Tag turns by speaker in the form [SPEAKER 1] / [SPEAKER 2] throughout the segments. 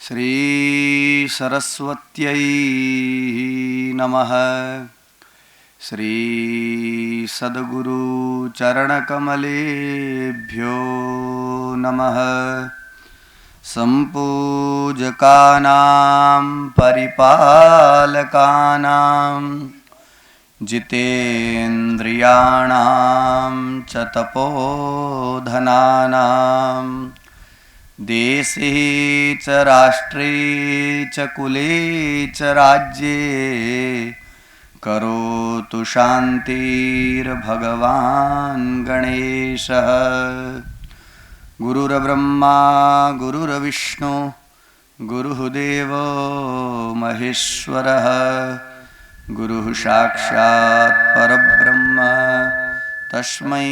[SPEAKER 1] श्री सरस्वत्यै नमः। श्री सद्गुरु चरणकमलेभ्यो नमः। संपूजकानां परिपालकानां जितेन्द्रियाणां च तपोधनानां देशे च राष्ट्रे च कुले च राज्ये करोतु शान्तिर्भगवान् गणेशः। गुरुर्ब्रह्मा गुरुर्विष्णु गुरुर्देवो महेश्वरः। गुरुः साक्षात् परब्रह्म तस्मै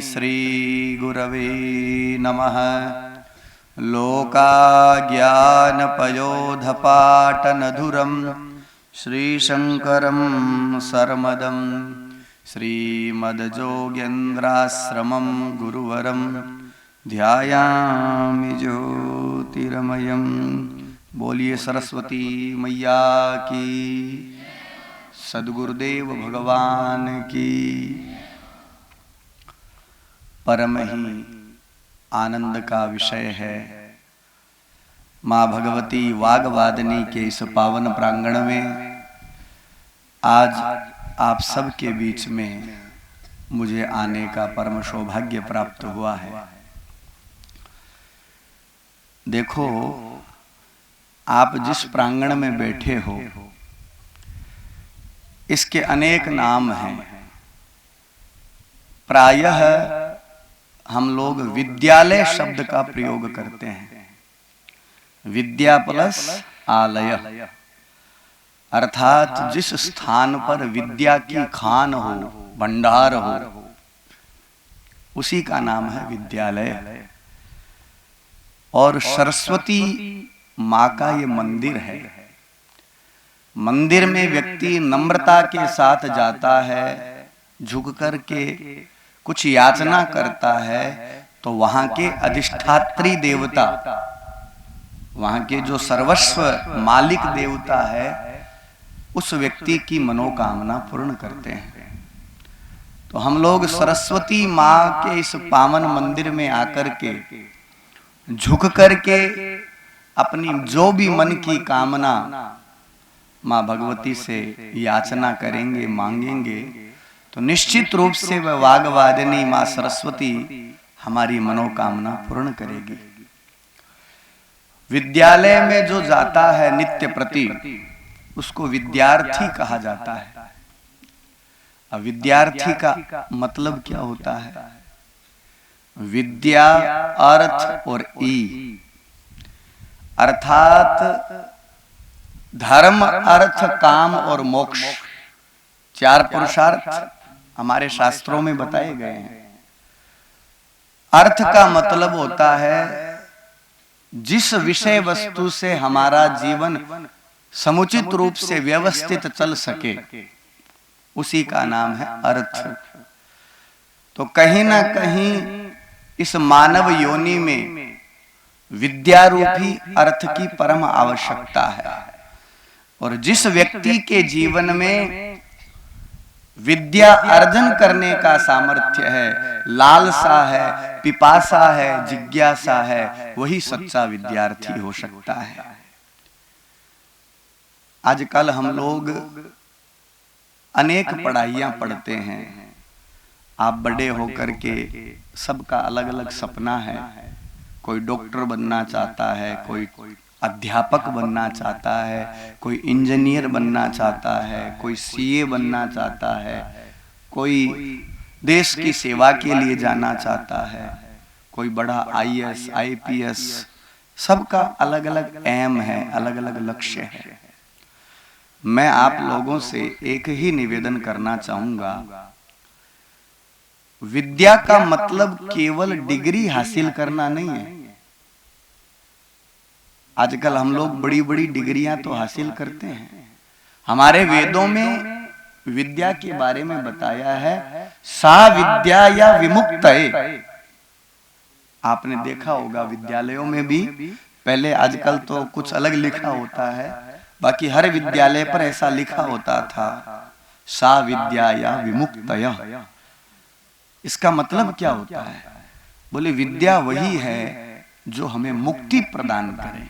[SPEAKER 1] श्री गुरवे नमः। लोकाज्ञानपयोधपाटनधुरं श्रीशङ्करं सरमदं श्रीमद्योगेन्द्राश्रमं गुरुवरं ध्यायामि ज्योतिर्मयं। बोलिए सरस्वती मैया की, सद्गुरुदेव भगवान की। परम ही आनंद का विषय है माँ भगवती वाग्वादिनी के इस पावन प्रांगण में आज आप सबके बीच में मुझे आने का परम सौभाग्य प्राप्त हुआ है। देखो, आप जिस प्रांगण में बैठे हो इसके अनेक नाम हैं। प्रायः हम लोग विद्यालय शब्द का प्रयोग करते हैं। विद्या प्लस आलय, अर्थात जिस स्थान पर विद्या की खान हो, भंडार हो, उसी का नाम है विद्यालय। और सरस्वती माँ का ये मंदिर है। मंदिर में व्यक्ति नम्रता के साथ जाता है, झुक कर के कुछ याचना करता है, तो वहां के अधिष्ठात्री देवता, वहां के जो सर्वस्व मालिक देवता है, उस व्यक्ति की मनोकामना पूर्ण करते हैं। तो हम लोग सरस्वती माँ के इस पावन मंदिर में आकर के झुक करके अपनी जो भी मन की कामना माँ भगवती से याचना करेंगे, मांगेंगे, तो निश्चित रूप से वह वाग्वादिनी माँ सरस्वती हमारी मनोकामना पूर्ण करेगी। विद्यालय में जो जाता है नित्य प्रति, उसको विद्यार्थी कहा जाता है। अब विद्यार्थी का मतलब क्या होता है? विद्या, अर्थ और ई, अर्थात धर्म, अर्थ, काम और मोक्ष, चार पुरुषार्थ हमारे शास्त्रों में बताए गए हैं। अर्थ का मतलब होता है जिस विषय वस्तु से हमारा जीवन समुचित रूप से व्यवस्थित चल सके, उसी का नाम है अर्थ। तो कहीं ना कहीं इस मानव योनि में विद्यारूपी अर्थ की परम आवश्यकता है। और जिस व्यक्ति के जीवन में विद्या अर्जन करने का सामर्थ्य है, लालसा है, पिपासा है, जिज्ञासा है, वही सच्चा विद्यार्थी हो सकता है। आजकल हम लोग अनेक पढ़ाइयां पढ़ते हैं। आप बड़े होकर के सबका अलग अलग सपना है। कोई डॉक्टर बनना चाहता है, कोई अध्यापक बनना चाहता है, कोई इंजीनियर बनना चाहता है, कोई सीए बनना चाहता है, कोई देश की सेवा के लिए जाना चाहता है, कोई बड़ा आईएएस, आईपीएस, सबका अलग अलग एम है, अलग अलग लक्ष्य है। मैं आप लोगों से एक ही निवेदन करना चाहूंगा, विद्या का मतलब केवल डिग्री हासिल करना नहीं है। आजकल हम लोग बड़ी बड़ी डिग्रियां तो हासिल करते हैं। हमारे वेदों में विद्या के बारे में बताया है, सा विद्या या विमुक्तये। आपने देखा होगा विद्यालयों में भी पहले आजकल तो कुछ अलग लिखा होता है, बाकी हर विद्यालय पर ऐसा लिखा होता था, सा विद्याया विमुक्तयः। इसका मतलब क्या होता है? बोले विद्या वही है जो हमें मुक्ति प्रदान करे,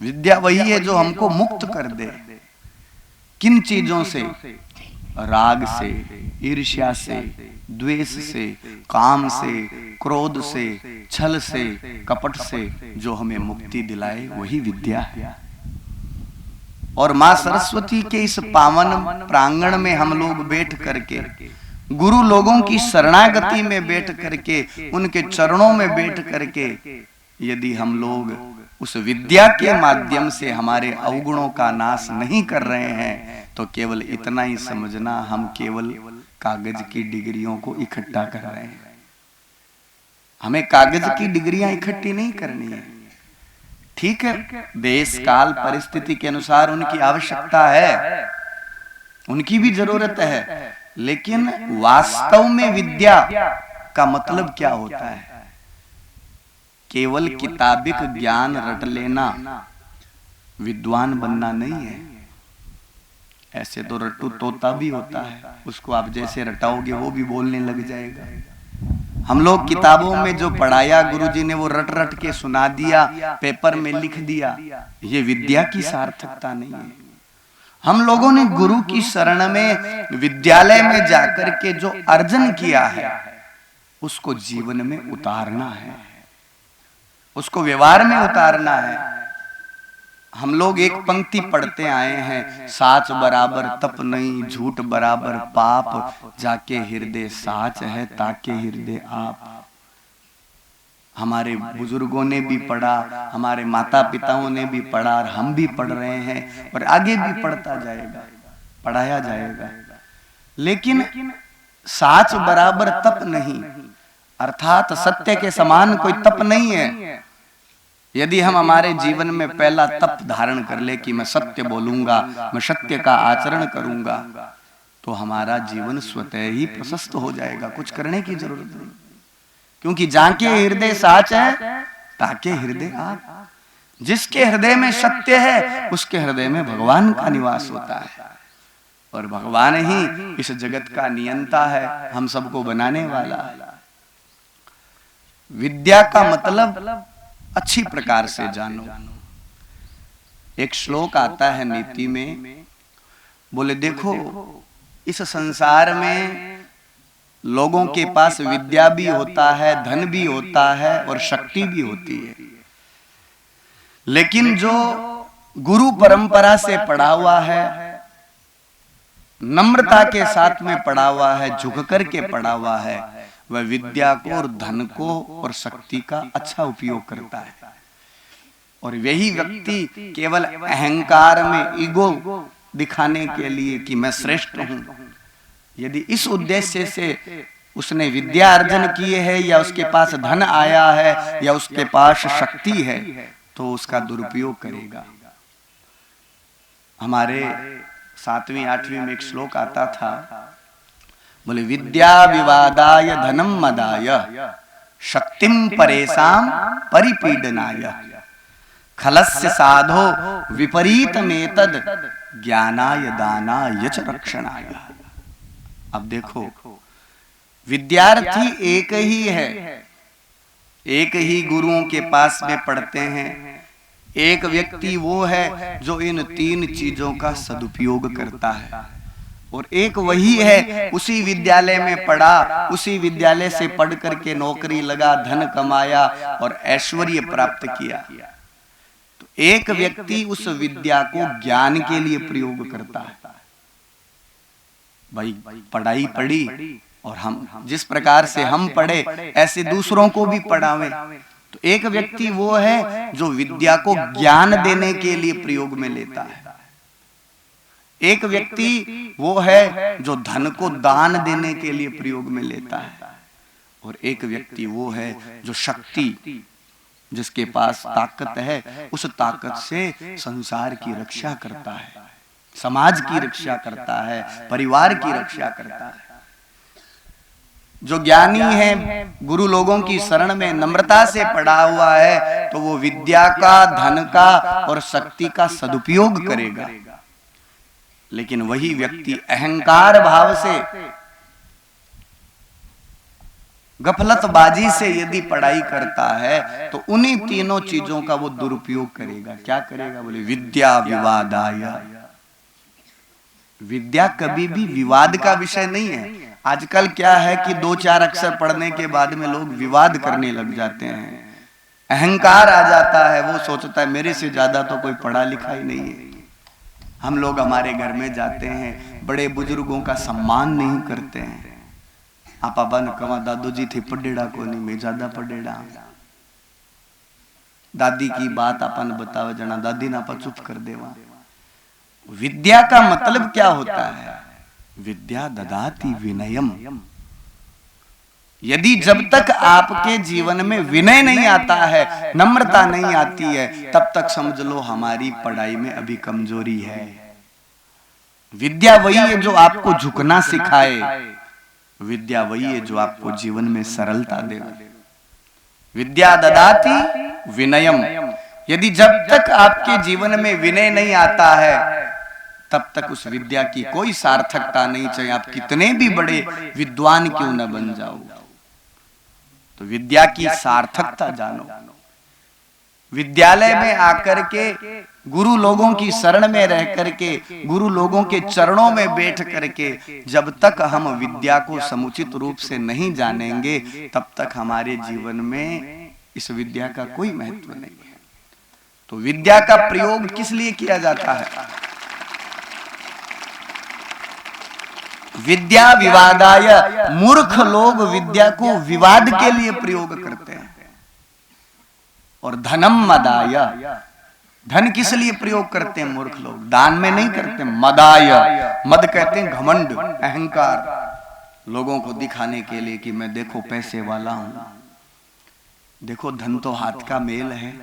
[SPEAKER 1] विद्या वही है जो हमको मुक्त कर दे। किन चीजों से? राग से, ईर्ष्या से, द्वेष से, काम से, क्रोध से, छल से, कपट से जो हमें मुक्ति दिलाए वही विद्या है। और मां सरस्वती के इस पावन प्रांगण में हम लोग बैठ करके, गुरु लोगों की शरणागति में बैठ करके, उनके चरणों में बैठ करके यदि हम लोग उस विद्या के माध्यम से हमारे अवगुणों का नाश नहीं कर रहे हैं, तो केवल इतना ही समझना, हम केवल कागज की डिग्रियों को इकट्ठा कर रहे हैं। हमें कागज की डिग्रियां इकट्ठी नहीं करनी है। ठीक है, देश काल परिस्थिति के अनुसार उनकी आवश्यकता है, उनकी भी जरूरत है, लेकिन वास्तव में विद्या का मतलब क्या होता है? केवल किताबिक ज्ञान रट लेना विद्वान बनना नहीं है। ऐसे तो रट्टू तोता भी होता है, उसको आप जैसे रटाओगे वो भी बोलने लग जाएगा। हम लोग किताबों में जो पढ़ाया गुरुजी ने वो रट रट के सुना दिया, पेपर में लिख दिया, ये विद्या की सार्थकता नहीं है। हम लोगों ने गुरु की शरण में विद्यालय में जाकर के जो अर्जन किया है उसको जीवन में उतारना है, उसको व्यवहार में उतारना है। हम लोग एक पंक्ति पढ़ते आए हैं, साच बराबर तप नहीं, झूठ बराबर पाप, जाके हृदय साच है ताके हृदय आप। हमारे बुजुर्गों ने भी पढ़ा, हमारे माता पिताओं ने भी पढ़ा, और हम भी पढ़ रहे हैं और आगे भी पढ़ता जाएगा, पढ़ाया जाएगा। लेकिन साच बराबर तप नहीं, अर्थात सत्य के समान कोई तप नहीं है। यदि हम हमारे जीवन में पहला तप धारण कर ले कि मैं सत्य बोलूंगा, मैं सत्य का आचरण करूंगा, तो हमारा जीवन स्वतः ही प्रशस्त हो जाएगा, कुछ करने की जरूरत नहीं। क्योंकि जाके हृदय साच है ताके हृदय आप। जिसके हृदय में सत्य है उसके हृदय में भगवान का निवास होता है, और भगवान ही इस जगत का नियंता है, हम सबको बनाने वाला। विद्या का मतलब अच्छी प्रकार से जानो। एक श्लोक आता है नीति में, बोले देखो इस संसार में लोगों के पास विद्या भी होता है, धन भी होता है और शक्ति भी होती है, लेकिन जो गुरु परंपरा से पढ़ा हुआ है, नम्रता के साथ में पढ़ा हुआ है, झुक करके पढ़ा हुआ है, वह विद्या को और धन को और शक्ति का अच्छा उपयोग करता है। और यही व्यक्ति केवल अहंकार में, ईगो दिखाने के लिए कि मैं श्रेष्ठ हूं, यदि इस उद्देश्य से उसने विद्या अर्जन किए है, या उसके पास धन आया है, या उसके पास शक्ति है, तो उसका दुरुपयोग करेगा। हमारे 7वीं 8वीं में एक श्लोक आता था, बोले विद्या विवादाय धनम मदाय, शक्तिम परेशान परिपीडनाय, खलस्य साधो विपरीतमेतद, ज्ञानाय दानाय च रक्षणाय। अब देखो, विद्यार्थी एक ही है, एक ही गुरुओं के पास में पढ़ते हैं। एक व्यक्ति वो है जो इन 3 चीजों का सदुपयोग करता है, और एक वही है उसी विद्यालय में पढ़ा, उसी विद्यालय से पढ़ करके नौकरी लगा, धन कमाया और ऐश्वर्य प्राप्त किया। तो एक व्यक्ति उस विद्या को ज्ञान के लिए प्रयोग करता है। भाई पढ़ाई पढ़ी, और हम जिस प्रकार से हम पढ़े ऐसे दूसरों को भी पढ़ावें। तो एक व्यक्ति वो है जो विद्या को ज्ञान देने के लिए प्रयोग में लेता है। एक व्यक्ति वो है जो धन को दान देने के लिए प्रयोग में लेता है, और एक व्यक्ति वो है जो शक्ति, जिसके पास ताकत है, उस ताकत से संसार की रक्षा करता है, समाज की रक्षा करता है, परिवार की रक्षा करता है। जो ज्ञानी है गुरु लोगों की शरण में नम्रता से पड़ा हुआ है तो वो विद्या का, धन का और शक्ति का सदुपयोग करेगा। लेकिन वही व्यक्ति अहंकार भाव से, गफलतबाजी से यदि पढ़ाई करता है तो उन्हीं तीनों चीजों का वो दुरुपयोग करेगा। क्या करेगा? बोले विद्या विवादाय। विद्या कभी भी विवाद का विषय नहीं है। आजकल क्या है कि 2-4 अक्षर पढ़ने के बाद में लोग विवाद करने लग जाते हैं, अहंकार आ जाता है, वो सोचता है मेरे से ज्यादा तो कोई पढ़ा लिखा ही नहीं है। हम लोग हमारे घर में जाते हैं, बड़े बुजुर्गों का सम्मान नहीं करते हैं। आप अपन कमा दादू जी थे पढ़ेड़ा को नहीं, मैं ज्यादा पढ़ेड़ा। दादी की बात अपन बतावे जना, दादी ना चुप कर देवा। विद्या का मतलब क्या होता है? विद्या ददाति विनयम। यदि जब तक आपके जीवन में विनय नहीं आता है, नम्रता नहीं आती है, तब तक समझ लो हमारी पढ़ाई में अभी कमजोरी है। विद्या वही है जो आपको झुकना सिखाए, विद्या वही है जो आपको जीवन में सरलता दे। विद्या ददाति विनयम। यदि जब तक आपके जीवन में विनय नहीं आता है, तब तक उस विद्या की कोई सार्थकता नहीं, चाहे आप कितने भी बड़े विद्वान क्यों न बन जाओ। तो विद्या की सार्थकता जानो। विद्यालय में आकर के गुरु लोगों की शरण में रह करके, गुरु लोगों के चरणों में बैठ करके जब तक हम विद्या को समुचित रूप से नहीं जानेंगे, तब तक हमारे जीवन में इस विद्या का कोई महत्व नहीं है। तो विद्या का प्रयोग किस लिए किया जाता है? विद्या विवादाय। मूर्ख लोग विद्या को विवाद के लिए प्रयोग करते हैं। और धनम मदाय। धन किस लिए प्रयोग करते हैं मूर्ख लोग? दान में नहीं करते। मदाय, मद कहते हैं घमंड, अहंकार, लोगों को दिखाने के लिए कि मैं देखो पैसे वाला हूं। देखो धन तो हाथ का मेल है,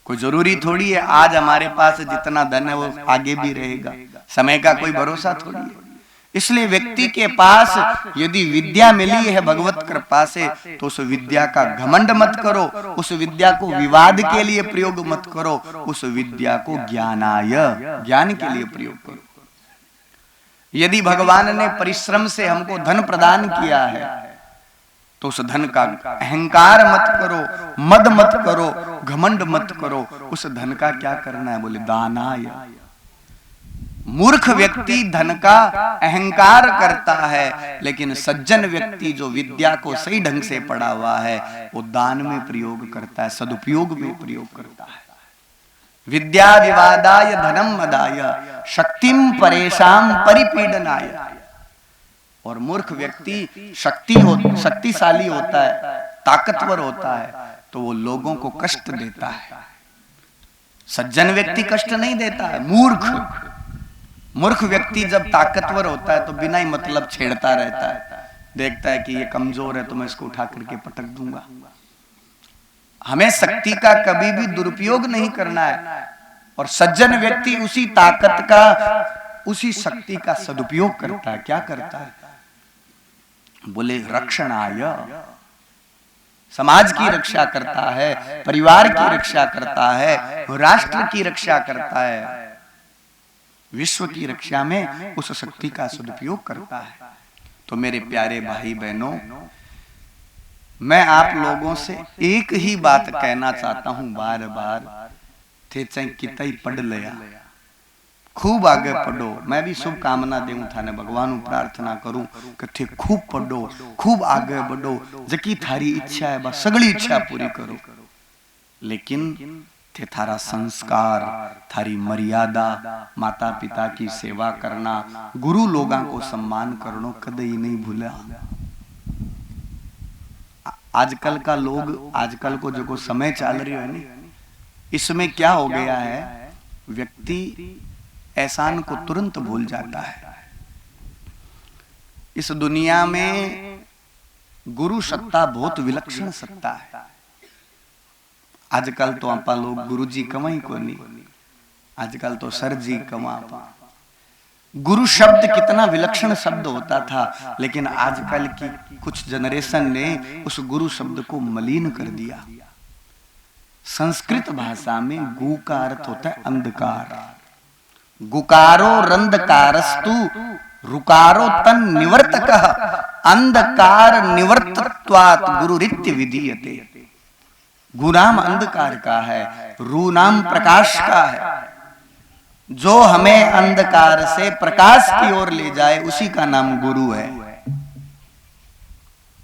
[SPEAKER 1] कोई जरूरी थोड़ी है आज हमारे पास जितना धन है वो आगे भी रहेगा। समय का कोई भरोसा थोड़ी है। इसलिए व्यक्ति के पास यदि विद्या मिली है भगवत कृपा से, तो उस विद्या का घमंड मत करो, उस विद्या को विवाद के लिए प्रयोग मत करो, उस विद्या को ज्ञानाय, ज्ञान के लिए प्रयोग करो। यदि भगवान ने परिश्रम से हमको धन प्रदान किया है, तो उस धन का अहंकार मत करो, मद मत करो, घमंड मत करो। उस धन का क्या करना है? बोले दानाय। मूर्ख व्यक्ति धन का अहंकार करता है, लेकिन सज्जन व्यक्ति जो विद्या को सही ढंग से पढ़ा हुआ है, वो दान में प्रयोग करता है, सदुपयोग में प्रयोग करता है। विद्या विवादाय धनम मदाय शक्तिम परेशान परिपीडनाय। और मूर्ख व्यक्ति शक्तिशाली होता है, ताकतवर होता है, तो वो लोगों को कष्ट देता है। सज्जन व्यक्ति कष्ट नहीं देता है। मूर्ख व्यक्ति जब ताकतवर होता है तो बिना ही मतलब छेड़ता रहता है। देखता है कि ये कमजोर है तो मैं इसको उठा करके पटक दूंगा। हमें शक्ति का कभी भी दुरुपयोग नहीं करना है। और सज्जन व्यक्ति उसी ताकत का, उसी शक्ति का सदुपयोग करता है। क्या करता है? बोले रक्षणाय। समाज की रक्षा करता है, परिवार की रक्षा करता है, राष्ट्र की रक्षा करता है, विश्व की रक्षा में उस शक्ति का सदुपयोग करता है। तो मेरे प्यारे भाई बहनों, मैं आप लोगों से एक ही बात कहना चाहता हूं बार बार, थे चाहे कितना ही पढ़ लिया, खूब आगे पढ़ो। मैं भी शुभकामना देऊं थाने, भगवान प्रार्थना करूं कि थे खूब पढ़ो, खूब आगे बढ़ो, जकी थारी इच्छा है बस सगली इच्छा पूरी करो। लेकिन थे थारा संस्कार, थारी मर्यादा, माता पिता की सेवा करना, गुरु लोगों को सम्मान करना कदे ही नहीं भूला। आजकल का लोग, आजकल को जो समय चल रही है ना, इसमें क्या हो गया है, व्यक्ति एहसान को तुरंत भूल जाता है। इस दुनिया में गुरु सत्ता बहुत विलक्षण सत्ता है। आजकल तो आप लोग गुरु जी कमाई को नहीं, आजकल तो सर जी कमा। गुरु शब्द कितना विलक्षण शब्द होता था, लेकिन आजकल की कुछ जनरेशन ने उस गुरु शब्द को मलिन कर दिया। संस्कृत भाषा में गु का अर्थ होता है अंधकार। गुकारो रंधकारस्तु रुकारो तन निवर्तकः अंधकार निवर्तत्वात् गुरुरित्य विधीयते। गु नाम अंधकार का है, रू नाम प्रकाश का है। जो हमें अंधकार से प्रकाश की ओर ले जाए उसी का नाम गुरु है।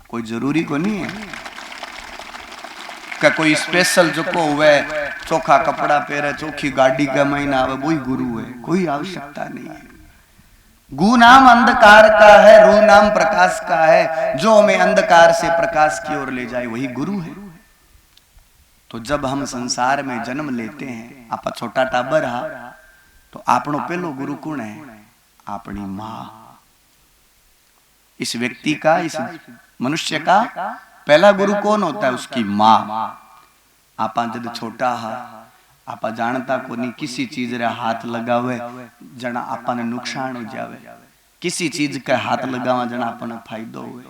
[SPEAKER 1] कोई जरूरी को नहीं है क्या कोई स्पेशल जो को हुए चोखा कपड़ा पहने, चोखी गाड़ी का महीना आवे वही गुरु है, कोई आवश्यकता नहीं है। गु नाम अंधकार का है, रू नाम प्रकाश का है। जो हमें अंधकार से प्रकाश की ओर ले जाए वही गुरु है। तो जब हम संसार में जन्म लेते हैं, आप छोटा टाबर हा तो आपनो पहलो गुरु कौन है? अपनी मां। इस व्यक्ति का, इस मनुष्य का पहला गुरु कौन होता है? उसकी मां। आपा जब छोटा हा आपा जानता को नहीं, किसी चीज रे हाथ लगावे जना आपा ने नुकसान हो जावे, किसी चीज के हाथ लगावा जना आपा ने फायदो हुए।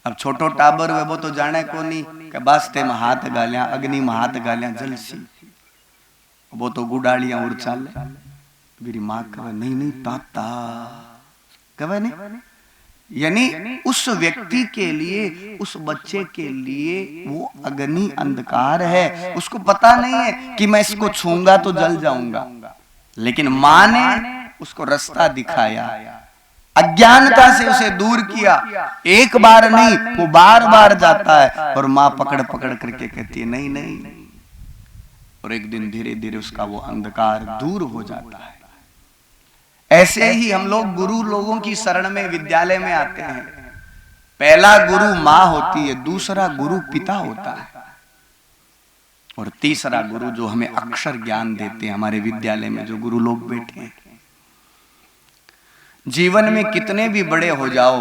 [SPEAKER 1] अब छोटो टाबर हुए वो तो जाने को नहीं कि बास्ते में हाथ गालियां, अग्नि में हाथ गालियां जलसी, वो तो गुडालियां उड़ चाले। मेरी मां कहे नहीं नहीं ताता कहे नहीं, यानी उस व्यक्ति के लिए, उस बच्चे के लिए वो अग्नि अंधकार है। उसको पता नहीं है कि मैं इसको छूंगा तो जल जाऊंगा, लेकिन मां ने उसको रास्ता दिखाया, अज्ञानता से उसे दूर किया। एक बार नहीं, वो बार बार जाता है और मां पकड़ पकड़ करके कहती है नहीं नहीं, और एक दिन धीरे धीरे उसका वो अंधकार दूर हो जाता है। ऐसे ही हम लोग गुरु लोगों की शरण में विद्यालय में आते हैं। पहला गुरु मां होती है, दूसरा गुरु पिता होता है, और तीसरा गुरु जो हमें अक्षर ज्ञान देते हैं। हमारे विद्यालय में जो गुरु लोग बैठे हैं, जीवन में कितने भी बड़े हो जाओ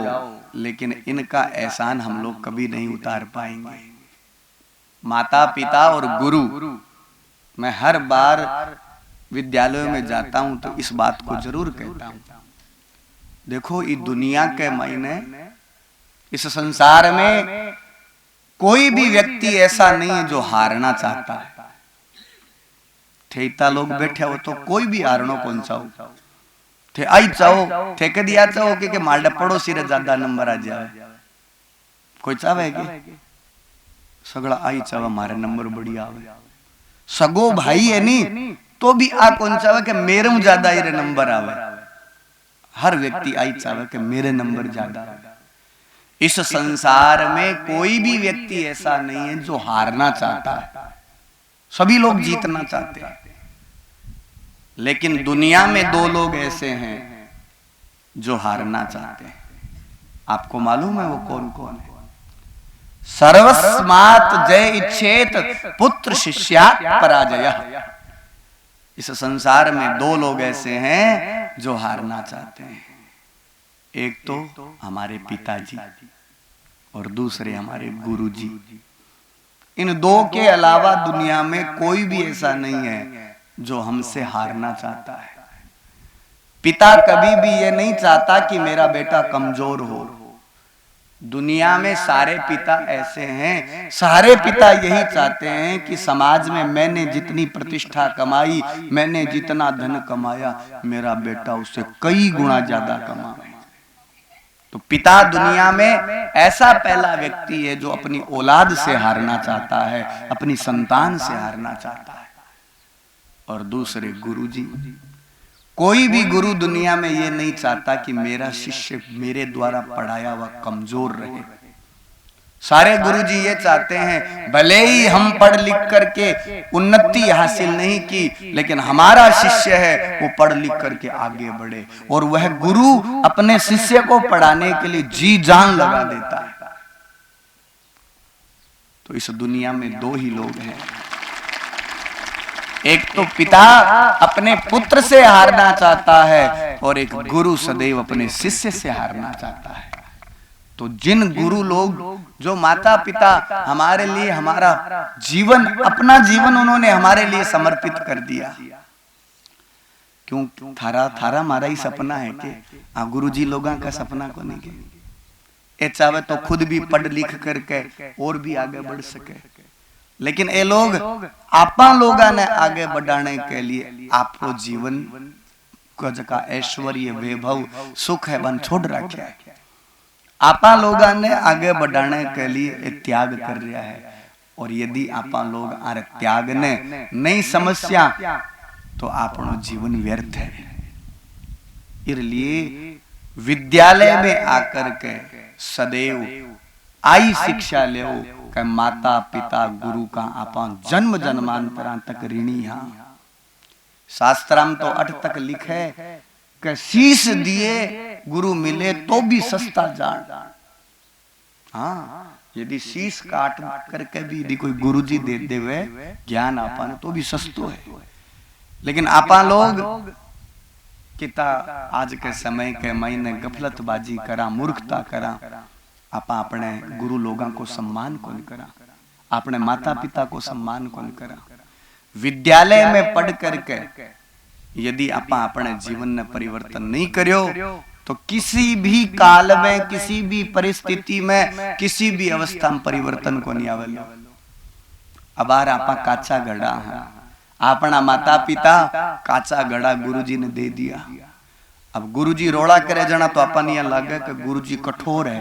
[SPEAKER 1] लेकिन इनका एहसान हम लोग कभी नहीं उतार पाएंगे। माता पिता और गुरु, मैं हर बार विद्यालयों में जाता हूं तो इस बात को जरूर कहता हूं, देखो ये दुनिया के मायने, इस संसार में कोई भी व्यक्ति ऐसा नहीं है जो हारना चाहता है। ठेता लोग बैठे हो तो कोई भी हारनो कौन चाहो, थे आई चाहो, थे कदी आ चाहो कि माल्डा पड़ोसी रे ज्यादा नंबर आ जाए, कोई चाहे कि सगड़ा आई चाहे मारे नंबर बढ़िया आवे। सगो भाई है नी तो भी आ कौन चाहे कि मेरे में ज्यादा ही नंबर आवे। हर व्यक्ति आई चाहे कि मेरे नंबर ज्यादा आवे। इस संसार में कोई भी व्यक्ति ऐसा नहीं है जो हारना चाहता है, सभी लोग जीतना चाहते हैं। लेकिन दुनिया में दो लोग ऐसे हैं जो हारना चाहते हैं। आपको मालूम है वो कौन कौन है? सर्वस्मात् जय इच्छेत पुत्र शिष्यात् पराजयः। इस संसार में दो लोग ऐसे हैं जो हारना चाहते हैं। एक तो हमारे पिताजी और दूसरे हमारे गुरुजी। इन दो के अलावा दुनिया में कोई भी ऐसा नहीं है जो हमसे हारना चाहता है। पिता कभी भी ये नहीं चाहता कि मेरा बेटा कमजोर हो। दुनिया में सारे पिता ऐसे हैं, सारे पिता यही चाहते हैं कि समाज में मैंने जितनी प्रतिष्ठा कमाई, मैंने जितना धन कमाया, मेरा बेटा उससे कई गुना ज्यादा कमाए। तो पिता दुनिया में ऐसा पहला व्यक्ति है जो अपनी औलाद से हारना चाहता है, अपनी संतान से हारना चाहता है। और दूसरे गुरुजी, कोई भी गुरु दुनिया में ये नहीं चाहता कि मेरा शिष्य मेरे द्वारा पढ़ाया हुआ कमजोर रहे। सारे गुरुजी ये चाहते हैं भले ही हम पढ़ लिख करके उन्नति हासिल नहीं की, लेकिन हमारा शिष्य है वो पढ़ लिख करके आगे बढ़े। और वह गुरु अपने शिष्य को पढ़ाने के लिए जी जान लगा देता है। तो इस दुनिया में दो ही लोग हैं, एक तो पिता अपने पुत्र से हारना चाहता है और एक गुरु सदैव अपने शिष्य से हारना चाहता है। तो जिन गुरु लोग, जो माता पिता हमारे लिए हमारा जीवन, अपना जीवन उन्होंने हमारे लिए समर्पित कर दिया, क्यों थारा मारा ही सपना है कि गुरुजी लोगों का सपना को नहीं के ए चाहे तो खुद भी पढ़ लिख करके और भी आगे बढ़ सके, लेकिन ये लोग आपा लोगों ने आगे बढ़ाने के लिए आपको जीवन को जगह ऐश्वर्य वैभव सुख है बन छोड़ रखा है। आपा लोगों ने आगे बढ़ाने के लिए त्याग कर रहा है, और यदि आपा लोग आरे त्याग ने नहीं समस्या तो आपनो जीवन व्यर्थ है। इसलिए विद्यालय में आकर के सदैव आई शिक्षा ले कि माता पिता गुरु का आपा जन्म जन्मांतरा तक ऋणी। हाँ शास्त्राम तो 8 तक लिखे कि शीश दिए गुरु मिले तो भी सस्ता जान। हाँ यदि शीश काट करके भी यदि कोई गुरुजी दे देवे ज्ञान आपा ने तो भी सस्तो है, लेकिन आपा लोग किता आज के समय के महीने गफलतबाजी करा, मूर्खता करा, आपा अपने गुरु लोगों को सम्मान कौन करा, अपने माता पिता को सम्मान कौन करा। विद्यालय में पढ़ करके यदि आपा अपने जीवन में परिवर्तन नहीं करियो तो किसी भी काल में किसी भी परिस्थिति में किसी भी अवस्था में परिवर्तन को नहीं आवेलो। अब आपा काचा घड़ा है, अपना माता पिता काचा घड़ा गुरुजी ने दे दिया। अब गुरुजी रोड़ा करे जाना तो अपन यह लगे कि गुरुजी कठोर है।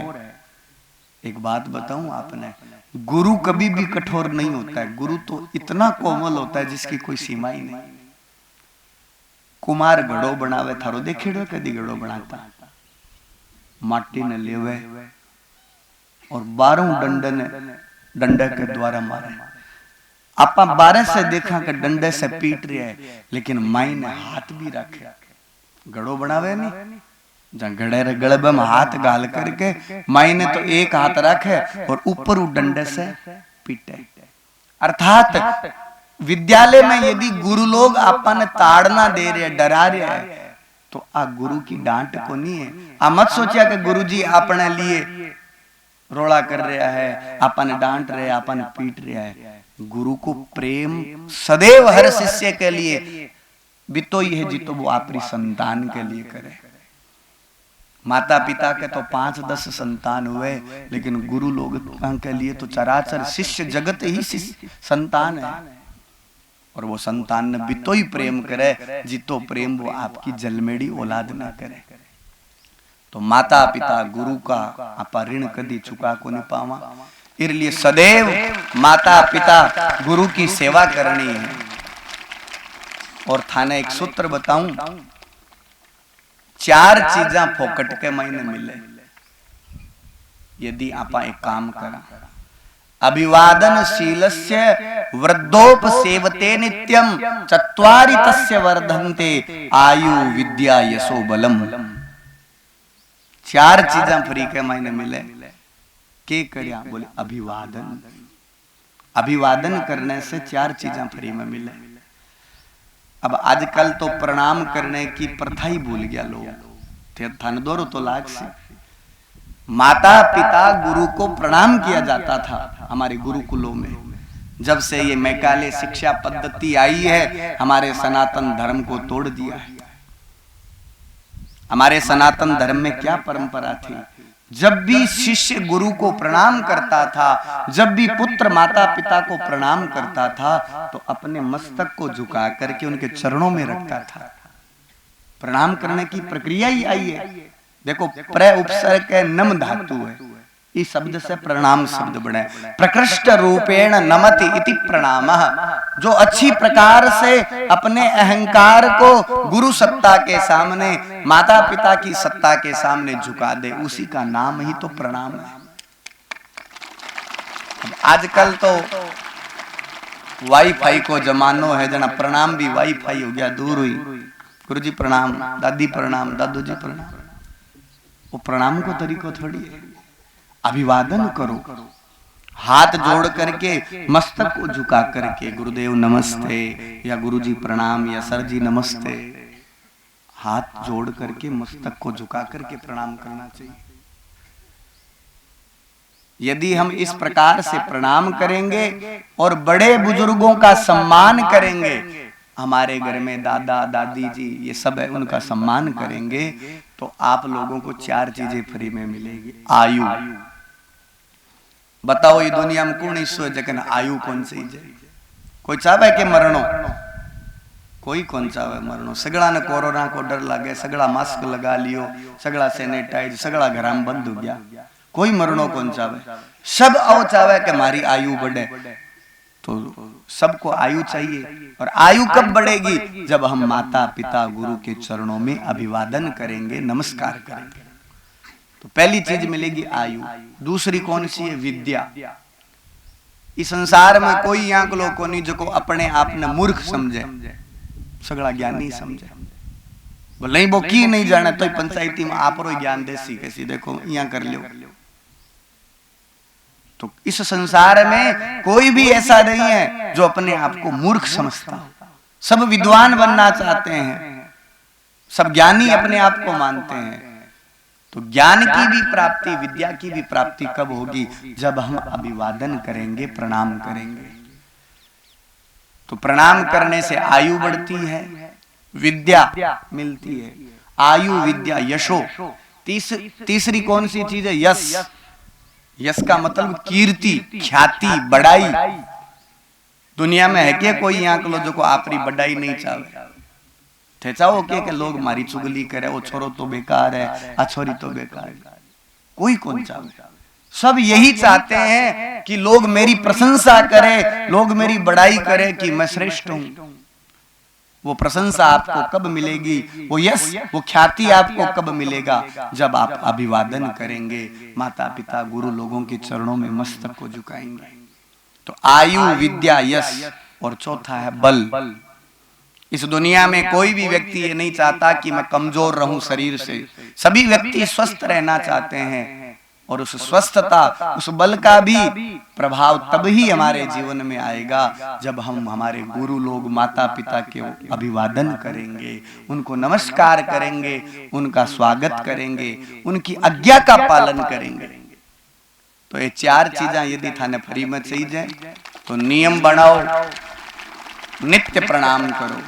[SPEAKER 1] एक बात बताऊं आपने, गुरु कभी भी कठोर नहीं होता है। गुरु तो इतना कोमल होता है जिसकी कोई सीमा ही नहीं। कुमार घड़ो बनावे, थारो देखेड़ो कदी घड़ो बनाता, माटी ने लेवे और 12 डंडे के द्वारा मारे। आपा 12 से देखा कि डंडे से पीट रहे है, लेकिन माई ने हाथ भी रखे। घड़ो बनावे नहीं, जहां घड़े रे गलबे में हाथ गाल करके माई ने तो एक हाथ रखे और ऊपर वो डंडे से पीटे। अर्थात विद्यालय में यदि गुरु लोग आपा ने ताड़ना दे रहे, डरा रहे है, तो आ गुरु की डांट को नहीं है। आ मत सोचिया कि गुरुजी अपने लिए रोड़ा कर रहा है, आपने डांट रहे, आपने पीट रहा है। गुरु को प्रेम सदैव हर शिष्य के लिए बितो ही है जितो वो आपरी संतान के लिए करे। माता पिता के तो 5-10 संतान हुए, लेकिन गुरु लोग के लिए तो चराचर शिष्य जगत ही संतान है। और वो संतान ने बितो ही प्रेम करे जितो प्रेम वो आपकी जलमेड़ी औलाद ना करे। तो माता पिता गुरु का आपा ऋण कदी चुका को नहीं पावा। इसलिए सदैव माता पिता गुरु की सेवा करनी है। और थाने एक सूत्र बताऊं, 4 चीजा फोकट के महीने मिले यदि आपा एक काम करा। अभिवादनशीलस्य वृद्धोपसेवते नित्यं 4 तस्य वर्धन्ते आयु विद्या यशो बलम। 4 चीजा फ्री के महीने मिले। के करिया? बोले अभिवादन। अभिवादन करने से 4 चीजा फ्री में मिले। अब आजकल तो प्रणाम करने की प्रथा ही भूल गया लोग। थन दोरो तो लाग से माता पिता गुरु को प्रणाम किया जाता था हमारे गुरुकुलों में। जब से ये मैकाले शिक्षा पद्धति आई है, हमारे सनातन धर्म को तोड़ दिया है। हमारे सनातन धर्म में क्या परंपरा थी? जब भी शिष्य गुरु को प्रणाम करता था, जब भी पुत्र माता पिता को प्रणाम करता था, तो अपने मस्तक को झुका करके उनके चरणों में रखता था। प्रणाम करने की प्रक्रिया ही आई है। देखो, प्र उपसर्ग के नम धातु है, इस शब्द से प्रणाम शब्द बने। प्रकृष्ट रूपेण नमति इति प्रणामः। जो अच्छी प्रकार से अपने अहंकार को गुरु सत्ता के सामने, माता पिता की सत्ता के सामने झुका दे, उसी का नाम ही तो प्रणाम है। आजकल तो वाईफाई को जमानो है, जना प्रणाम भी वाईफाई हो गया, दूर हुई। गुरुजी प्रणाम, दादी प्रणाम, दादू जी प्रणाम। वो प्रणाम को तरीको थोड़ी है। अभिवादन करो, हाथ जोड़ करके, मस्तक को झुका करके, गुरुदेव नमस्ते या गुरुजी प्रणाम या सर जी नमस्ते, हाथ जोड़ करके मस्तक को झुका करके प्रणाम करना चाहिए। यदि हम इस प्रकार से प्रणाम करेंगे और बड़े बुजुर्गों का सम्मान करेंगे, हमारे घर में दादा दादी जी ये सब है, उनका सम्मान करेंगे तो आप लोगों को 4 चीजें फ्री में मिलेगी। आयु, बताओ ये दुनिया में कौन ईश्वर जगन आयु कौन सी है? कोई चाहे कि मरणो? कोई कौन चाहे मरणो। सगड़ा ने कोरोना को डर लगे, सगड़ा मास्क लगा लियो, सगड़ा सैनिटाइज, सगड़ा घर में बंद हो गया, कोई मरणो कौन चाहे। सब आओ चाहे कि हमारी आयु बढ़े, तो सबको आयु चाहिए। और आयु कब बढ़ेगी? जब हम माता पिता गुरु के चरणों में अभिवादन करेंगे, नमस्कार करेंगे, तो पहली चीज मिलेगी आयु। दूसरी कौन सी है? विद्या। इस संसार में कोई यहाँ को लोग को नहीं जो को अपने आप ने मूर्ख समझे, सगड़ा ज्ञानी समझे। बोले वो की नहीं जाने तो पंचायती में आप रो ज्ञान देसी कैसी, देखो यहाँ कर लियो। तो इस संसार में कोई भी ऐसा नहीं है जो अपने आप को मूर्ख समझता। सब विद्वान बनना चाहते हैं, सब ज्ञानी अपने आप को मानते हैं। तो ज्ञान की भी प्राप्ति, विद्या की भी प्राप्ति कब होगी? जब हम अभिवादन करेंगे, प्रणाम करेंगे। तो प्रणाम करने से आयु बढ़ती है, विद्या मिलती है। आयु, विद्या, यशो। तीसरी कौन सी चीज है? यश। यश का मतलब कीर्ति, ख्याति, बड़ाई। दुनिया में है क्या कोई यहाँ को जो को आपरी बड़ाई नहीं चाहे? थे चाहो के लोग मारी चुगली करे, वो छोरो तो बेकार है, आ छोरी तो बेकार है, कोई कौन चाहे। सब यही चाहते हैं कि लोग मेरी प्रशंसा करें, लोग मेरी बड़ाई करें कि मैं श्रेष्ठ हूं। वो प्रशंसा आपको कब मिलेगी? वो यश, वो ख्याति आपको कब मिलेगा? जब आप अभिवादन करेंगे, माता पिता गुरु लोगों के चरणों में मस्तक को झुकाएंगे। तो आयु, विद्या, यश, और चौथा है बल। इस दुनिया में कोई भी व्यक्ति ये नहीं चाहता कि मैं कमजोर रहूं शरीर से। सभी व्यक्ति स्वस्थ रहना चाहते हैं, और उस स्वस्थता, उस बल का भी प्रभाव तब ही हमारे जीवन में आएगा जब हम हमारे गुरु लोग, माता पिता के अभिवादन करेंगे, उनको नमस्कार करेंगे, उनका स्वागत करेंगे, उनकी आज्ञा का पालन करेंगे। तो ये 4 चीजें यदि थाने फ्री में चाहिए तो नियम बनाओ, नित्य प्रणाम करो।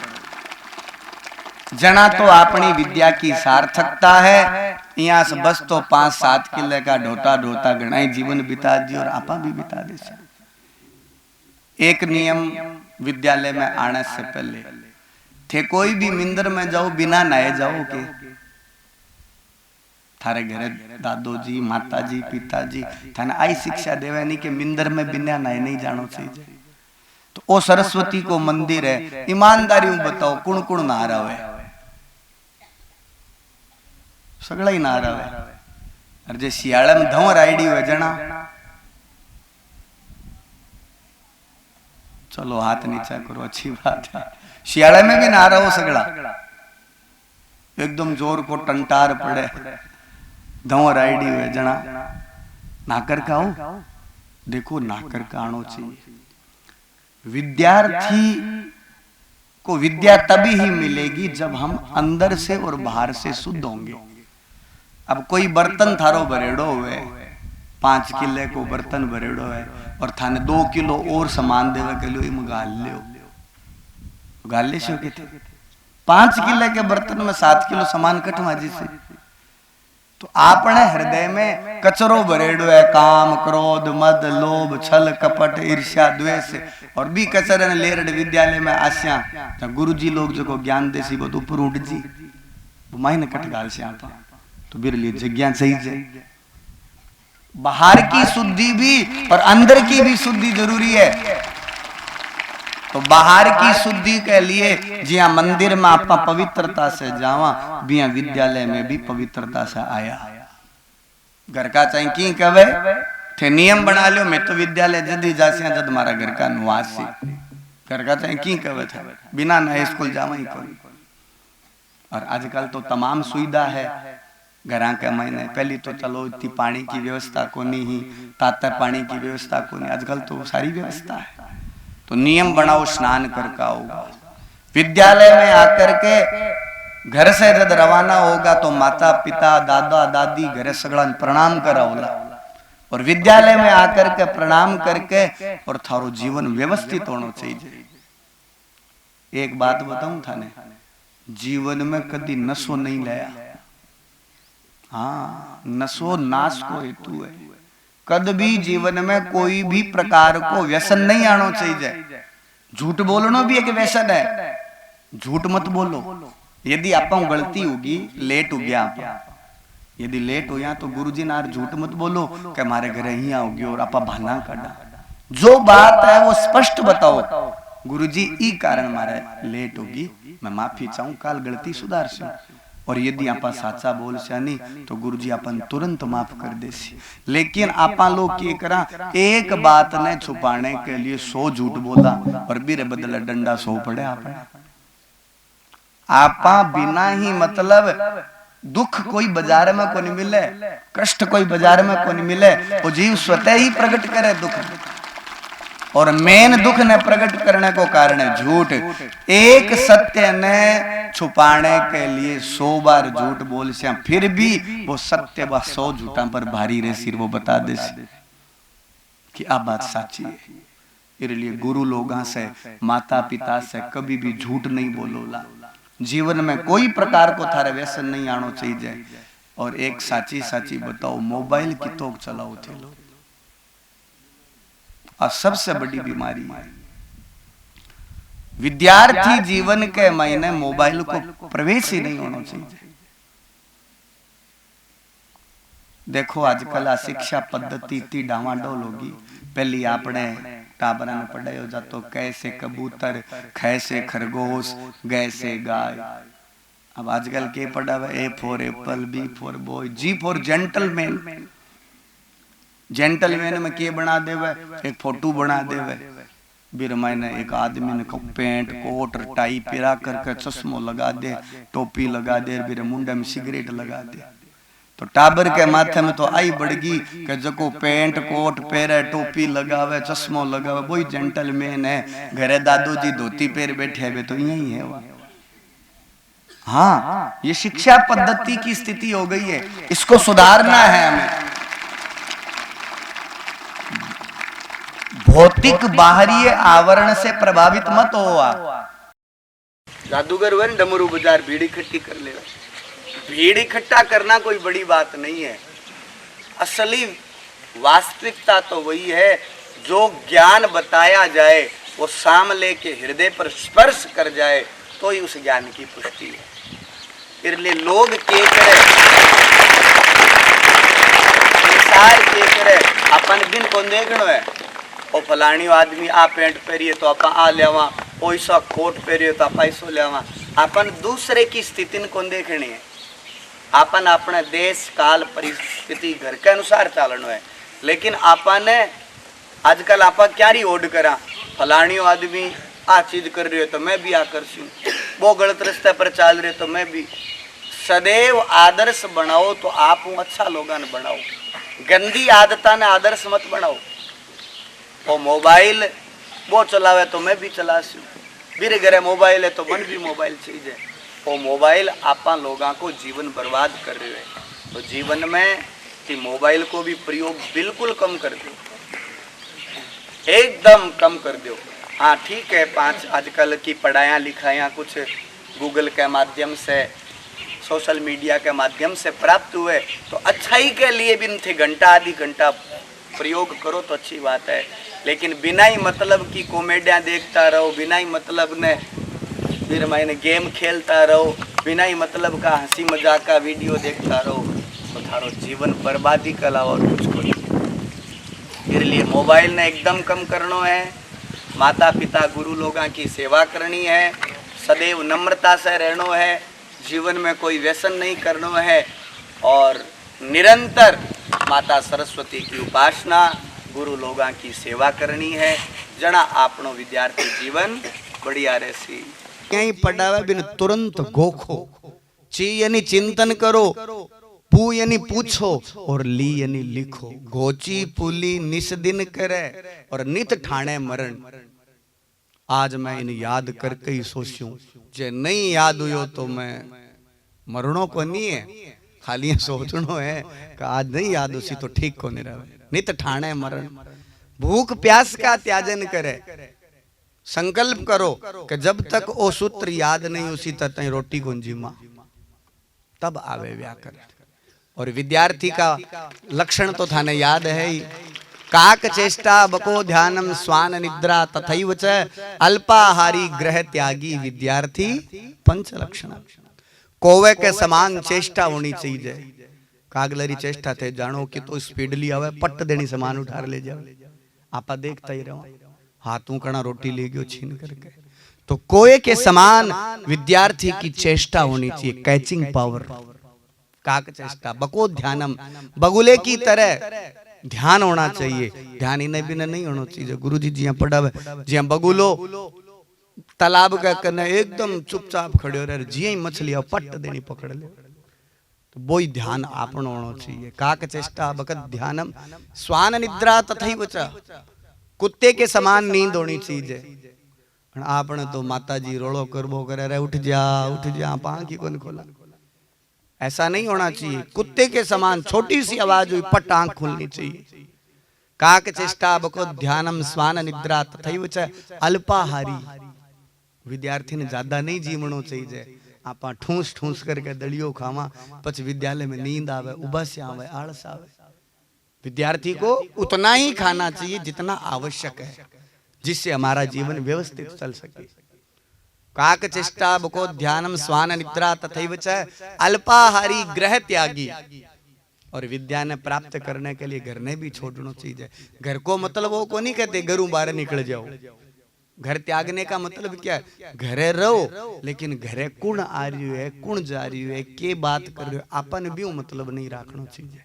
[SPEAKER 1] जना तो अपनी विद्या की सार्थकता है। यहाँ से बस तो 5-7 किले का ढोता ढोता घना ही जीवन बिता दी और आपा भी बिता दे। एक नियम विद्यालय में आने से पहले थे, कोई भी मिंदर में जाओ बिना नहाए जाओ के? थारे घरे दादो जी, माता जी, पिताजी थाने आई शिक्षा देवे नहीं कि मिंदर में बिना नहाए नहीं जानो चाहिए। तो ओ सरस्वती को मंदिर है, ईमानदारी बताओ कुण कुण नहा रहा है? सगड़ा ही नहा रहा है। और जे सियाड़ा में धंवर आईडी हुए जना, चलो हाथ नीचा करो, अच्छी बात है। सियाड़ा में भी नहा रहा हो सगड़ा, एकदम जोर को टंटार पड़े, धंवर आईडी हुए जना, नाकर का हो? देखो नाकर का आनो चाहिए। विद्यार्थी को विद्या तभी ही मिलेगी जब हम अंदर से और बाहर से शुद्ध होंगे। अब कोई बर्तन थारो भरेड़ो हुए, 5 किले को बर्तन भरेड़ो है, और थाने 2 किलो और सामान देवे के लिए गाल लियो, गाल ले सो के 5 किले के बर्तन में 7 किलो सामान कटवा जिसे। तो आपने हृदय में कचरो भरेड़ो है, काम, क्रोध, मद, लोभ, छल, कपट, ईर्ष्या, द्वेष, और भी कचरे ने लेरड विद्यालय में आस्या गुरुजी लोग जो ज्ञान देसी वो तो ऊपर उठ जी वो मायने कट गाल से आता। तो मेरे लिए जग्ञा चाहिए। बाहर की शुद्धि भी और अंदर की भी शुद्धि जरूरी है। तो बाहर की शुद्धि के लिए जिया मंदिर में आप पवित्रता से जावा, बिया विद्यालय में भी पवित्रता से आया। घर का चाहे की कवे थे नियम बना लियो, मैं तो विद्यालय जद ही जासिया जद हमारा घर का निवासी, घर का चाहे की कवे था बिना नए स्कूल जावा ही कोई। और आजकल तो तमाम सुविधा है घरा के महीने। पहली तो चलो इतनी पानी की व्यवस्था को नहीं ही, तातर पानी की व्यवस्था को नहीं, आजकल तो सारी व्यवस्था है। तो नियम बनाओ, स्नान करके आओगा। विद्यालय में आकर के घर से जब रवाना होगा तो माता पिता दादा दादी घर सगड़ा प्रणाम कराओला, और विद्यालय में आकर के प्रणाम करके और थारो जीवन व्यवस्थित होना चाहिए। एक बात बताऊं थाने, जीवन में कभी नशो नहीं लिया। हाँ, नशो नाश को हेतु है। कद भी जीवन में कोई भी प्रकार को व्यसन नहीं आना चाहिए। झूठ बोलना भी एक व्यसन है, झूठ मत बोलो। यदि आप गलती होगी, लेट हो गया आप, यदि लेट हो गया तो गुरुजी नार झूठ मत बोलो कि हमारे घर ही आओगे और आप बहाना काटा। जो बात है वो स्पष्ट बताओ, गुरुजी ई कारण मारे लेट होगी, मैं माफी चाहूं, काल गलती सुधार से। और यदि आप साचा बोल से नहीं तो गुरुजी अपन तुरंत माफ कर दे सी। लेकिन आपा लोग क्या करा, एक बात ने छुपाने के लिए 100 झूठ बोला और बीरे बदले डंडा 100 पड़े। आपा बिना ही मतलब दुख कोई बाजार में को नहीं मिले, कष्ट कोई बाजार में को नहीं मिले, वो जीव स्वतः ही प्रकट करे दुख। और मेन दुख ने प्रकट करने को कारण है झूठ। एक सत्य ने छुपाने के लिए 100 बार झूठ बोल से, फिर भी वो सत्य व 100 झूठा पर भारी रहे सिर वो बता दे कि आ बात साची है। इसलिए गुरु लोगों से, माता पिता से कभी भी झूठ नहीं बोलोला। जीवन में कोई प्रकार को थारे व्यसन नहीं आना चाहिए। और एक साची साची बताओ, मोबाइल की तोक चलाओ थे लोग, और सबसे बड़ी बीमारी है। विद्यार्थी जीवन के महीने मोबाइल को प्रवेश ही नहीं होना चाहिए। देखो आजकल शिक्षा पद्धति इतनी डावाडोल होगी। पहले आपने टाबरा ने पढ़ाया जातो कैसे कबूतर, कैसे खरगोश, गैसे गाय। अब आजकल के पढ़ा हुआ A for apple, B for boy, G for gentleman. Gentleman में के बना देवे, एक फोटो बना देवे। बीर मैंने एक आदमी ने पैंट कोट टाई पेरा करके चश्मो लगा दे, टोपी लगा दे, बीर मुंडे में सिगरेट लगा दे। तो टाबर के माथे में तो आई बढ़गी कि जको पैंट कोट पहरे, टोपी लगावे, चश्मो लगावे, वही जेंटलमैन है। घरे दादू जी धोती पैर बैठे हुए तो यही है वह। हाँ, ये शिक्षा पद्धति की स्थिति हो गई है, इसको सुधारना है हमें। भौतिक बाहरी आवरण से प्रभावित मत हो आप। जादूगर वन डमरू बाजार भीड़ इकट्ठी कर ले। भीड़ इकट्ठा करना कोई बड़ी बात नहीं है। असली वास्तविकता तो वही है, जो ज्ञान बताया जाए वो सामने के हृदय पर स्पर्श कर जाए तो ही उस ज्ञान की पुष्टि है। इसलिए लोग के करे संसार के करे, अपन बिन को देखनो है। ओ फलानी आदमी आ पेंट पहरिए तो आप आ लेवा, ऐसा कोट पहरिए तो आप ऐसो लेवा। अपन दूसरे की स्थिति को देखनी है। अपन अपने देश काल परिस्थिति घर के अनुसार चालनो है। लेकिन अपन आजकल आप क्या री ओड करा, फलानी आदमी आ चीज कर रही हो तो मैं भी आ कर सूं, वो गलत रास्ते पर चल रहे तो मैं भी। सदैव आदर्श बनाओ तो आप अच्छा लोगन बनाओ, गंदी आदता ने आदर्श मत बनाओ। वो मोबाइल वो चलावे तो मैं भी चला सूं, मेरे घरे मोबाइल है तो मन भी मोबाइल चाहिए। वो मोबाइल आपा लोगों को जीवन बर्बाद कर रहे हैं। तो जीवन में कि मोबाइल को भी प्रयोग बिल्कुल कम कर दो, एकदम कम कर दो। हाँ ठीक है, 5 आजकल की पढ़ाइयाँ लिखाइयाँ कुछ गूगल के माध्यम से, सोशल मीडिया के माध्यम से प्राप्त हुए तो अच्छाई के लिए भी थे घंटा आधी घंटा प्रयोग करो तो अच्छी बात है। लेकिन बिना ही मतलब की कॉमेडियाँ देखता रहो, बिना ही मतलब ने फिर मैंने गेम खेलता रहो, बिना ही मतलब का हंसी मजाक का वीडियो देखता रहो तो थारो जीवन बर्बादी का अलावा और कुछ को नहीं। इसलिए मोबाइल ने एकदम कम करना है। माता पिता गुरु लोगों की सेवा करनी है, सदैव नम्रता से रहना है, जीवन में कोई व्यसन नहीं करना है और निरंतर माता सरस्वती की उपासना, गुरु लोगों की सेवा करनी है। जना आपनो विद्यार्थी जीवन बढ़िया रहसी। यही पढ़ावे बिन तुरंत गोखो, ची यानी चिंतन करो, पू यानी पूछो और ली यानी लिखो। गोची पुली निस दिन करे और नित ठाणे मरण। आज मैं इन याद करके ही सोचूं, जे नहीं याद हुयो तो मैं मरणों को नहीं है, खाली सोचनो है कि आज नहीं याद उसी तो ठीक को नहीं रहे। नित ठाणे मरण, भूख प्यास का त्याजन करे। संकल्प करो कि जब तक वो सूत्र याद नहीं उसी तक रोटी गुंजी मां, तब आवे व्याकरण। और विद्यार्थी का लक्षण तो थाने याद है ही, काक चेष्टा बको ध्यानम स्वान निद्रा तथैव च अल्पाहारी ग्रह त्यागी विद्यार्थी पंच लक्षण। कोवे के समान चेष्टा होनी चाहिए। कागलरी चेष्टा थे जानो कि तो स्पीडली आवे पट देनी सामान उठा ले जाओ, आपा देखता ही रहो, हाथों कणा रोटी ले गयो छीन करके। तो कोए के समान विद्यार्थी की चेष्टा होनी चाहिए, कैचिंग पावर। काक चेष्टा बको ध्यानम, बगुले की तरह ध्यान होना चाहिए। ध्यान इन्हें बिना नहीं होना चाहिए। गुरु जी जिया पढ़ावे जिया बगुलो तालाब का कने एकदम चुपचाप खड़े हो रहे, जिया मछली पट देनी पकड़ ले, तो वो ही ध्यान आपनो होना चाहिए। काक चेष्टा बकत ध्यानम स्वान निद्रा तथैव च, कुत्ते के समान नींद होनी चाहिए। आपने तो माता जी रोलो करबो करे रे उठ जा पांखी कौन खोला, ऐसा नहीं होना चाहिए। कुत्ते के समान छोटी सी आवाज हुई पट आंख खुलनी चाहिए। काक चेष्टा बको ध्यानम स्वान निद्रा तथैव च अल्पाहारी, विद्यार्थी ने ज्यादा नहीं जीवनो चाहिए। आपा ठूस ठूस करके दलियो खावा पछ विद्यालय में नींद आवे, उबस आवे, आलस आवे। विद्यार्थी को उतना ही खाना चाहिए जितना आवश्यक है, जिससे हमारा जीवन व्यवस्थित चल सके। काक चेष्टा बको ध्यानम स्वान निद्रा तथैव च अल्पाहारी ग्रह त्यागी। और विद्या ने प्राप्त करने के लिए घर ने भी छोड़ना चाहिए। घर को मतलब वो को नहीं कहते घरों बाहर निकल जाओ। घर त्यागने का मतलब क्या है? घरे रहो लेकिन घरे कौन आ रही है, कौन जा रही है, के बात कर रहे हो, अपन भी मतलब नहीं रखना चाहिए।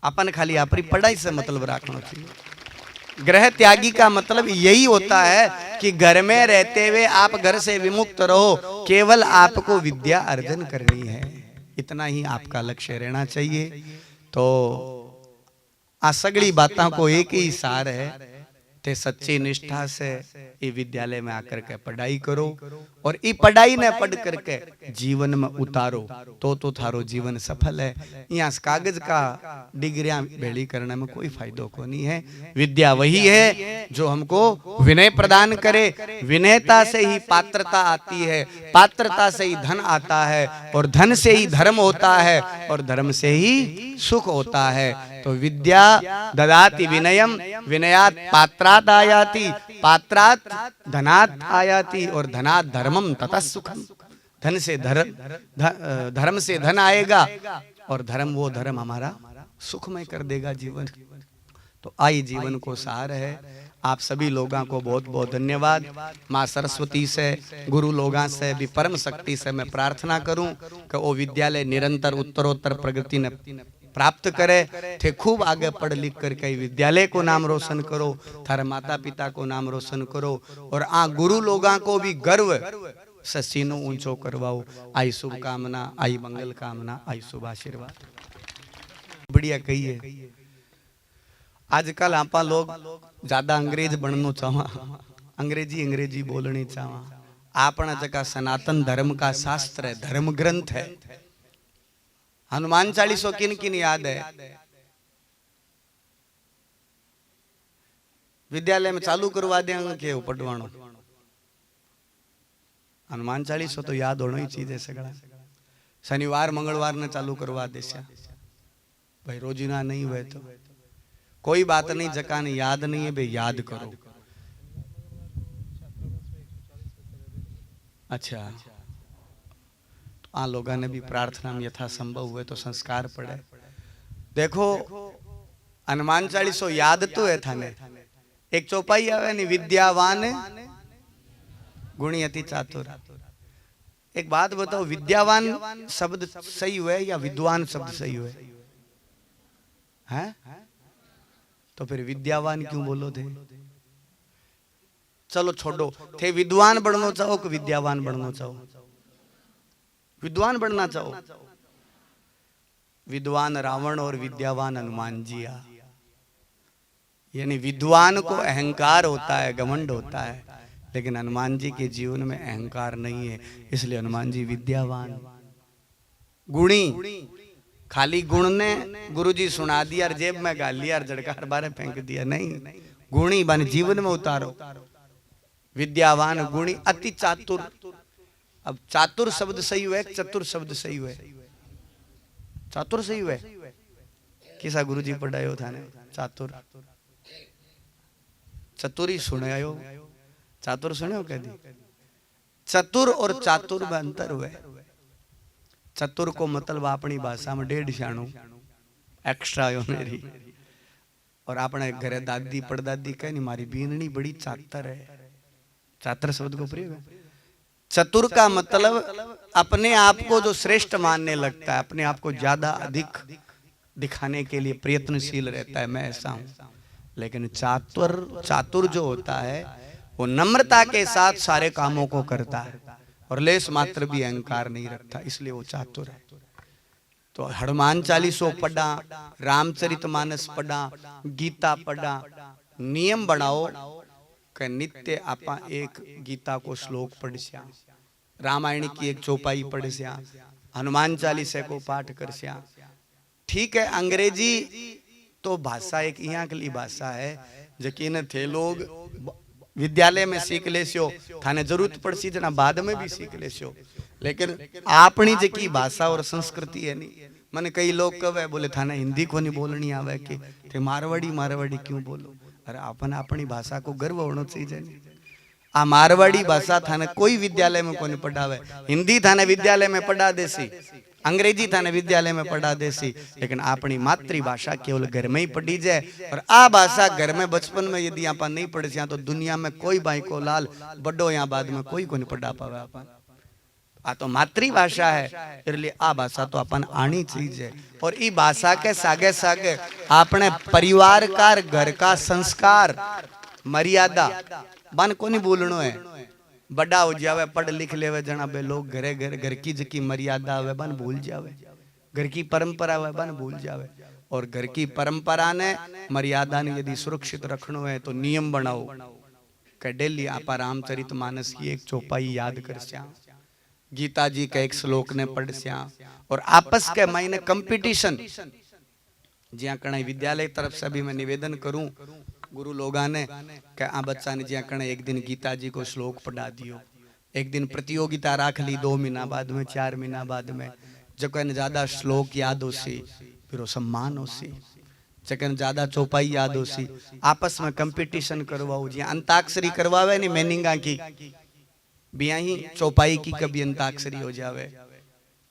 [SPEAKER 1] अपन खाली अपनी पढ़ाई से मतलब रखना चाहिए। ग्रह त्यागी का मतलब यही होता है कि घर में रहते हुए आप घर से विमुक्त रहो, केवल आपको विद्या अर्जन करनी है, इतना ही आपका लक्ष्य रहना चाहिए। तो आ सगली बातों को एक ही सार है, ते सच्ची निष्ठा से ये विद्यालय में आकर के पढ़ाई करो और ये पढ़ाई ने पढ़ करके जीवन में उतारो तो थारो जीवन सफल है। यहाँ कागज का डिग्रियां भेड़ी करने में कोई फायदो को नहीं है। विद्या वही है जो हमको विनय प्रदान करे। विनयता से ही पात्रता आती है, पात्रता से ही धन आता है और धन से ही धर्म होता है और धर्म से ही सुख होता है। तो विद्या ददाति विनयम, विनयात पात्रात आयाति, पात्रात धनात आयाति और धनात धर्मम ततः सुखम। धन से धर्म से धन आएगा और धर्म वो धर्म हमारा सुखमय कर देगा जीवन। तो आई जीवन को सार है। आप सभी लोगों को बहुत बहुत धन्यवाद। माँ सरस्वती से, गुरु लोगों से भी परम शक्ति से मैं प्रार्थना करूं कि वो विद्यालय निरंतर उत्तरोत्तर प्रगति ने प्राप्त करे थे। खूब आगे पढ़ लिख करके विद्यालय को नाम रोशन करो, थारे माता पिता को नाम रोशन करो और आ गुरु लोगों को भी गर्व से सीनो ऊंचो करवाओ। आई शुभकामना, आई मंगल कामना, आई शुभ आशीर्वाद। बढ़िया कहिए। आजकल आप लोग ज्यादा अंग्रेज बनना चाहवा, अंग्रेजी बोलनी चाहवा। आपना जगह सनातन धर्म का शास्त्र है, धर्म ग्रंथ है। हनुमान चालीसो किन किन याद है? विद्यालय में चालू करवा देंगे के पढ़वानो। हनुमान चालीसो तो याद होना ही चाहिए सगड़ा। शनिवार मंगलवार ने चालू करवा दे भाई, रोजीना नहीं हुए तो कोई बात नहीं, जका ने याद नहीं है भाई याद करो। अच्छा, आ लोगों ने भी प्रार्थना में यथा संभव हुए तो संस्कार पड़े। देखो हनुमान चालीसो याद तो है थाने। एक चौपाई आवे नहीं, विद्यावान गुणी अति चातुर। एक बात बताओ, विद्यावान शब्द सही हुए या विद्वान शब्द सही हुए? हैं? तो फिर विद्यावान क्यों बोलो थे? चलो छोड़ो, थे विद्वान बनना चाहो कि विद्यावान बनना चाहो? विद्वान बनना चाहो। विद्वान रावण और विद्यावान हनुमान जी। यानी विद्वान को अहंकार होता है, घमंड होता है, लेकिन हनुमान जी के जीवन में अहंकार नहीं है, इसलिए हनुमान जी विद्यावान गुणी। खाली गुण ने गुरुजी सुना दिया और जेब में गाल लिया और झड़कार बारे फेंक दिया, नहीं। गुणी बन जीवन में उतारो। विद्यावान गुणी अति चातुर। अब चातुर शब्द सही हुआ, चतुर शब्द सही हुआ? चातुर सही हुआ। किसा गुरुजी पढ़ायो था ने चातुर? चतुर ही सुनायो, चातुर सुनो कदी? चतुर और चातुर में अंतर हुआ। चतुर को मतलब अपनी भाषा में 1.5 शाणु एक्स्ट्रा यो मेरी, और अपने घरे दादी पड़दादी कहे नहीं मारी बीननी बड़ी चातर है। चातर शब्द को प्रयोग है। चतुर का मतलब अपने आप को जो श्रेष्ठ मानने लगता है, अपने आप को ज्यादा अधिक दिखाने के लिए प्रयत्नशील रहता है, मैं ऐसा हूं। लेकिन चातुर जो होता है वो नम्रता के साथ सारे कामों को करता है और लेस मात्र भी अहंकार नहीं रखता, इसलिए वो चातुर है। तो हनुमान चालीसो पढ़ा, रामचरितमानस पढ़ा, गीता पढ़ा, नियम बनाओ कि नित्य आपा एक गीता को श्लोक पढ़ स्या, रामायण की एक चौपाई पढ़ स्या, हनुमान चालीसा को पाठ कर स्या। ठीक है, अंग्रेजी तो भाषा एक यहाँ की भाषा है यकीन थे लोग विद्यालय में सीख लेस्यो, थाने जरूरत पड़सी जना बाद में भी सीख लेस्यो। लेकिन अपनी जकी भाषा और संस्कृति है नहीं, मैंने कई लोग कहे बोले थाने हिंदी को नहीं बोलनी आवे कि थे मारवाड़ी क्यों बोलो? अरे अपन अपनी भाषा को गर्व होना चाहिए। आ मारवाड़ी भाषा थाने कोई विद्यालय में कोई पढ़ावे, हिंदी थाने विद्यालय में पढ़ा देसी, अंग्रेजी थाने विद्यालय में पढ़ा देसी, लेकिन अपनी मातृभाषा केवल घर में ही पढ़ी जाए। और आ भाषा घर में बचपन में यदि आप नहीं पढ़े तो दुनिया में कोई भाई को लाल बड़ो या बाद में कोई को नहीं पढ़ा पावे। अपन आ तो मातृभाषा है, इसलिए आ भाषा तो अपन आनी चाहिए। और ई भाषा के सागे सागे अपने परिवार का घर का संस्कार मर्यादा बन को नहीं बोलनो है। बड़ा हो जावे पढ़ लिख लेवे जना बे लोग घरे घर की जकी मर्यादा है बन भूल जावे, घर की परंपरा है बन भूल जावे। और घर की परंपरा ने मर्यादा ने यदि सुरक्षित रखनो है तो नियम बनाओ कि डेली आपा रामचरितमानस की एक चौपाई याद कर स्या, गीता जी का एक श्लोक ने पढ़ स्या। और आपस के मायने कंपटीशन ज्या कणाई विद्यालय तरफ से भी मैं निवेदन करूं गुरु लोगा ने कि आ बच्चा ने ज्या कणे एक दिन गीता जी को श्लोक पढ़ा दियो, एक दिन प्रतियोगिता राख ली 2 महीना बाद में 4 महीना बाद में, जकन ज्यादा श्लोक याद होसी फिर सम्मान होसी, जकन ज्यादा चौपाई याद होसी आपस में कंपटीशन करवाओ। ज्या अंताक्षरी करवावे नहीं मैनिंगा की बिया ही चौपाई की कभी अंताक्षरी हो जावे।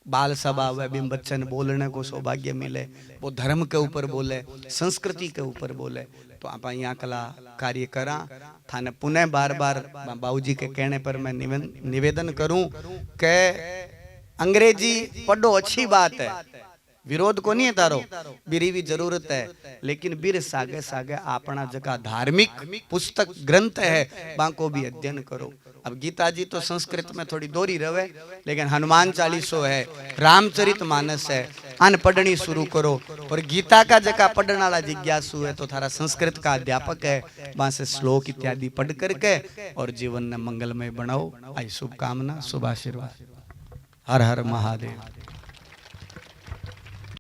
[SPEAKER 1] बाल सभा हुए बिम बच्चन बोलने को सौभाग्य मिले, वो धर्म के ऊपर बोले, संस्कृति के ऊपर बोले। तो आप यहाँ कला कार्य करा थाने पुनः बार बार बाबूजी के कहने पर मैं निवेदन करूं कि अंग्रेजी पढ़ो अच्छी बात है, विरोध को नहीं है तारो, बीरी भी जरूरत है, लेकिन बीर सागे सागे अपना जगह धार्मिक पुस्तक ग्रंथ है बाको भी अध्ययन करो। अब गीता जी तो संस्कृत में थोड़ी दोरी रहे, लेकिन हनुमान चालीसो है, रामचरितमानस है, अन पढ़नी शुरू करो। और गीता का जगह पढ़ने वाला जिज्ञासु है तो थारा संस्कृत का अध्यापक है, वहां से श्लोक इत्यादि पढ़ करके और जीवन में मंगलमय बनाओ। आई शुभकामना, शुभ आशीर्वाद। हर हर महादेव।